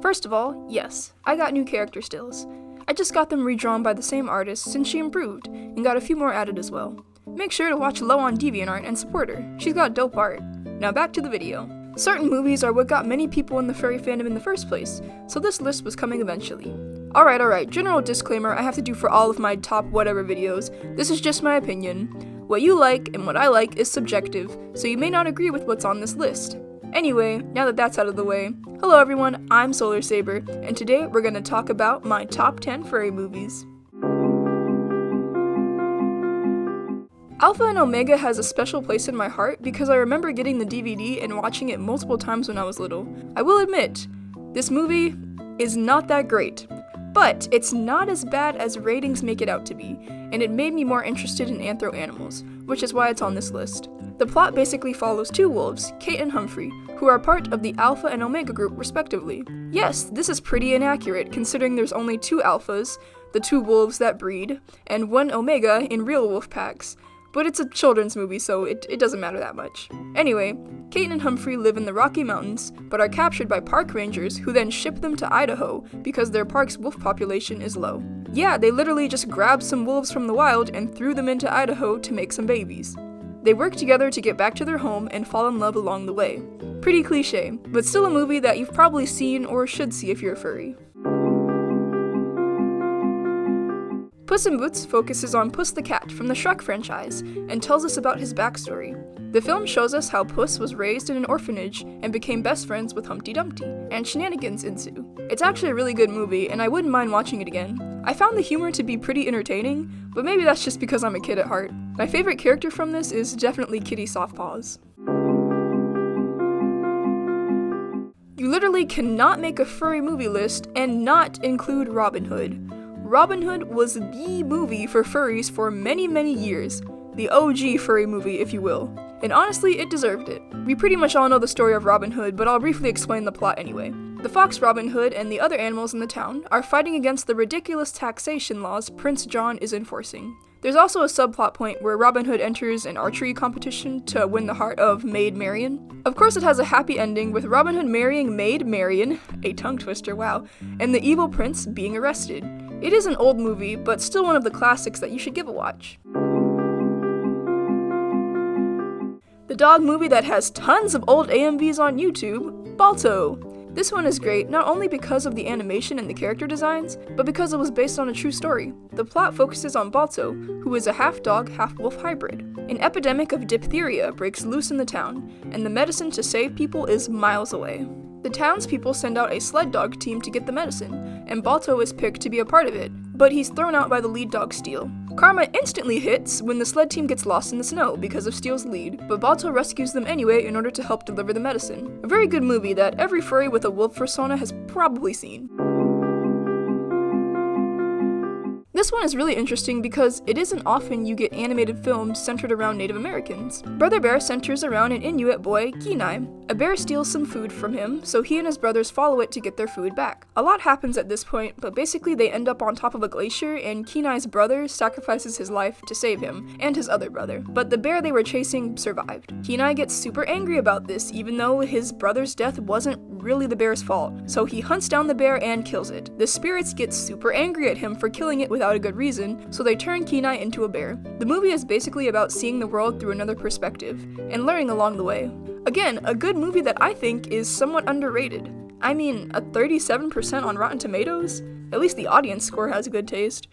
First of all, yes, I got new character stills. I just got them redrawn by the same artist since she improved, and got a few more added as well. Make sure to watch Low on DeviantArt and support her, she's got dope art. Now back to the video. Certain movies are what got many people in the furry fandom in the first place, so this list was coming eventually. Alright, general disclaimer I have to do for all of my top whatever videos, this is just my opinion. What you like and what I like is subjective, so you may not agree with what's on this list. Anyway, now that that's out of the way, hello everyone, I'm solarsaber, and today we're going to talk about my top 10 furry movies. Alpha and Omega has a special place in my heart because I remember getting the DVD and watching it multiple times when I was little. I will admit, this movie is not that great, but it's not as bad as ratings make it out to be, and it made me more interested in anthro animals, which is why it's on this list. The plot basically follows two wolves, Kate and Humphrey, who are part of the Alpha and Omega group respectively. Yes, this is pretty inaccurate considering there's only two alphas, the two wolves that breed, and one omega in real wolf packs. But it's a children's movie, so it doesn't matter that much. Anyway, Kate and Humphrey live in the Rocky Mountains, but are captured by park rangers who then ship them to Idaho because their park's wolf population is low. Yeah, they literally just grabbed some wolves from the wild and threw them into Idaho to make some babies. They work together to get back to their home and fall in love along the way. Pretty cliche, but still a movie that you've probably seen or should see if you're a furry. Puss in Boots focuses on Puss the cat from the Shrek franchise and tells us about his backstory. The film shows us how Puss was raised in an orphanage and became best friends with Humpty Dumpty, and shenanigans ensue. It's actually a really good movie, and I wouldn't mind watching it again. I found the humor to be pretty entertaining, but maybe that's just because I'm a kid at heart. My favorite character from this is definitely Kitty Softpaws. You literally cannot make a furry movie list and not include Robin Hood. Robin Hood was the movie for furries for many, many years. The OG furry movie, if you will. And honestly, it deserved it. We pretty much all know the story of Robin Hood, but I'll briefly explain the plot anyway. The fox Robin Hood and the other animals in the town are fighting against the ridiculous taxation laws Prince John is enforcing. There's also a subplot point where Robin Hood enters an archery competition to win the heart of Maid Marian. Of course it has a happy ending with Robin Hood marrying Maid Marian, a tongue twister, wow, and the evil prince being arrested. It is an old movie, but still one of the classics that you should give a watch. The dog movie that has tons of old AMVs on YouTube, Balto. This one is great not only because of the animation and the character designs, but because it was based on a true story. The plot focuses on Balto, who is a half-dog, half-wolf hybrid. An epidemic of diphtheria breaks loose in the town, and the medicine to save people is miles away. The townspeople send out a sled dog team to get the medicine, and Balto is picked to be a part of it, but he's thrown out by the lead dog Steel. Karma instantly hits when the sled team gets lost in the snow because of Steel's lead, but Balto rescues them anyway in order to help deliver the medicine. A very good movie that every furry with a wolf persona has probably seen. This one is really interesting because it isn't often you get animated films centered around Native Americans. Brother Bear centers around an Inuit boy, Kenai. A bear steals some food from him, so he and his brothers follow it to get their food back. A lot happens at this point, but basically they end up on top of a glacier and Kenai's brother sacrifices his life to save him, and his other brother. But the bear they were chasing survived. Kenai gets super angry about this, even though his brother's death wasn't really the bear's fault, so he hunts down the bear and kills it. The spirits get super angry at him for killing it without a good reason, so they turn Kenai into a bear. The movie is basically about seeing the world through another perspective, and learning along the way. Again, a good movie that I think is somewhat underrated. I mean, a 37% on Rotten Tomatoes? At least the audience score has good taste.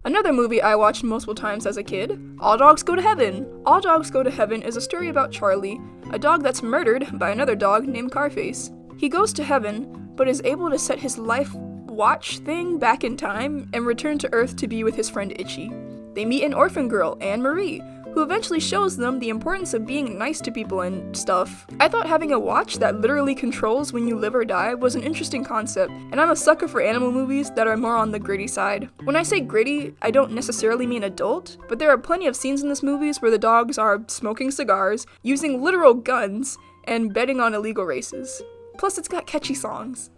Another movie I watched multiple times as a kid, All Dogs Go to Heaven. All Dogs Go to Heaven is a story about Charlie, a dog that's murdered by another dog named Carface. He goes to heaven, but is able to set his life watch thing back in time and return to Earth to be with his friend Itchy. They meet an orphan girl, Anne Marie, who eventually shows them the importance of being nice to people and stuff. I thought having a watch that literally controls when you live or die was an interesting concept, and I'm a sucker for animal movies that are more on the gritty side. When I say gritty, I don't necessarily mean adult, but there are plenty of scenes in this movies where the dogs are smoking cigars, using literal guns, and betting on illegal races. Plus it's got catchy songs.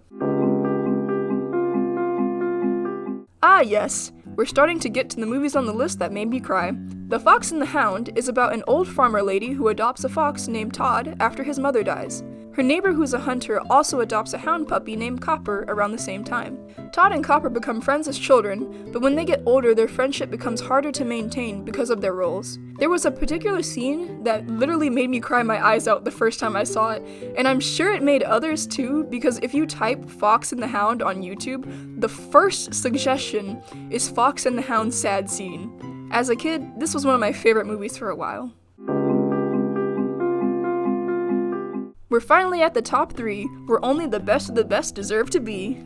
Ah yes, we're starting to get to the movies on the list that made me cry. The Fox and the Hound is about an old farmer lady who adopts a fox named Todd after his mother dies. Her Her neighbor who's a hunter also adopts a hound puppy named Copper around the same time. Todd and Copper become friends as children, but when they get older, their friendship becomes harder to maintain because of their roles. There was a particular scene that literally made me cry my eyes out the first time I saw it, and I'm sure it made others too, because if you type Fox and the Hound on YouTube, the first suggestion is Fox and the Hound sad scene. As a kid, this was one of my favorite movies for a while. We're finally at the top 3, where only the best of the best deserve to be.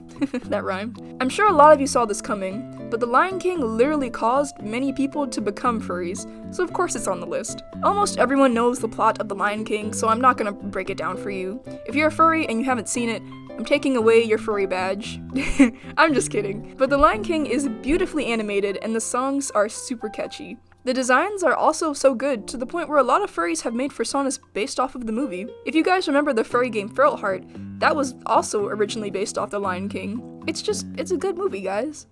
That rhymed. I'm sure a lot of you saw this coming, but The Lion King literally caused many people to become furries, so of course it's on the list. Almost everyone knows the plot of The Lion King, so I'm not gonna break it down for you. If you're a furry and you haven't seen it, I'm taking away your furry badge. I'm just kidding. But The Lion King is beautifully animated and the songs are super catchy. The designs are also so good, to the point where a lot of furries have made personas based off of the movie. If you guys remember the furry game Feral Heart, that was also originally based off The Lion King. It's a good movie, guys.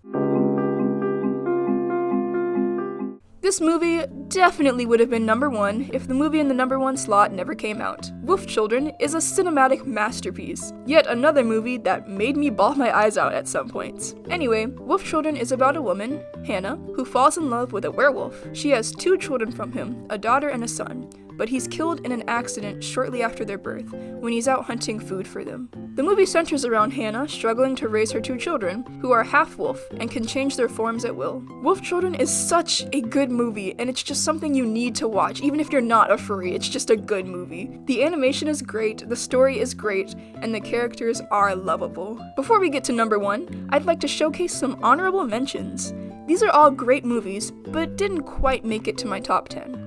This movie definitely would have been number 1 if the movie in the number 1 slot never came out. Wolf Children is a cinematic masterpiece, yet another movie that made me bawl my eyes out at some points. Anyway, Wolf Children is about a woman, Hannah, who falls in love with a werewolf. She has 2 children from him, a daughter and a son, but he's killed in an accident shortly after their birth, when he's out hunting food for them. The movie centers around Hannah struggling to raise her 2 children, who are half-wolf and can change their forms at will. Wolf Children is such a good movie, and it's just something you need to watch, even if you're not a furry. It's just a good movie. The animation is great, the story is great, and the characters are lovable. Before we get to number 1, I'd like to showcase some honorable mentions. These are all great movies, but didn't quite make it to my top 10.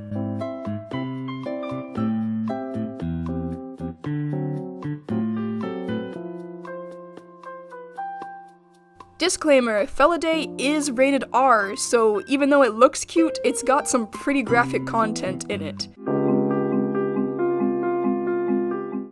Disclaimer, Felidae is rated R, so even though it looks cute, it's got some pretty graphic content in it.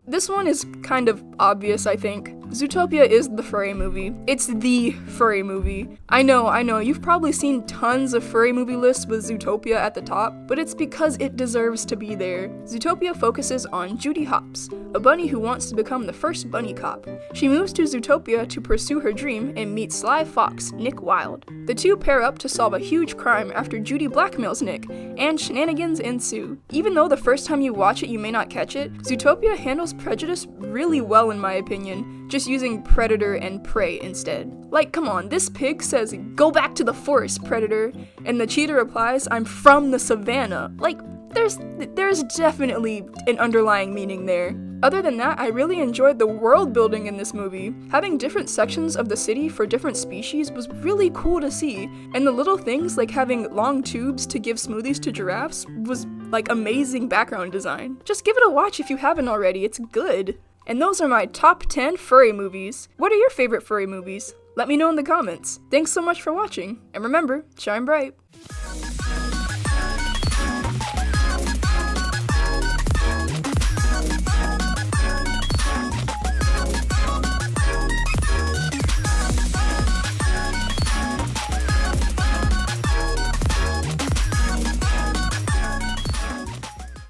This one is kind of obvious, I think. Zootopia is the furry movie. It's the furry movie. I know, you've probably seen tons of furry movie lists with Zootopia at the top, but it's because it deserves to be there. Zootopia focuses on Judy Hopps, a bunny who wants to become the first bunny cop. She moves to Zootopia to pursue her dream and meets sly fox, Nick Wilde. The two pair up to solve a huge crime after Judy blackmails Nick, and shenanigans ensue. Even though the first time you watch it you may not catch it, Zootopia handles prejudice really well in my opinion, just using predator and prey instead. Like, come on, this pig says, "Go back to the forest, predator," and the cheetah replies, "I'm from the savannah." Like, there's definitely an underlying meaning there. Other than that, I really enjoyed the world building in this movie. Having different sections of the city for different species was really cool to see, and the little things like having long tubes to give smoothies to giraffes was like amazing background design. Just give it a watch if you haven't already, it's good. And those are my top 10 furry movies. What are your favorite furry movies? Let me know in the comments. Thanks so much for watching, and remember, shine bright.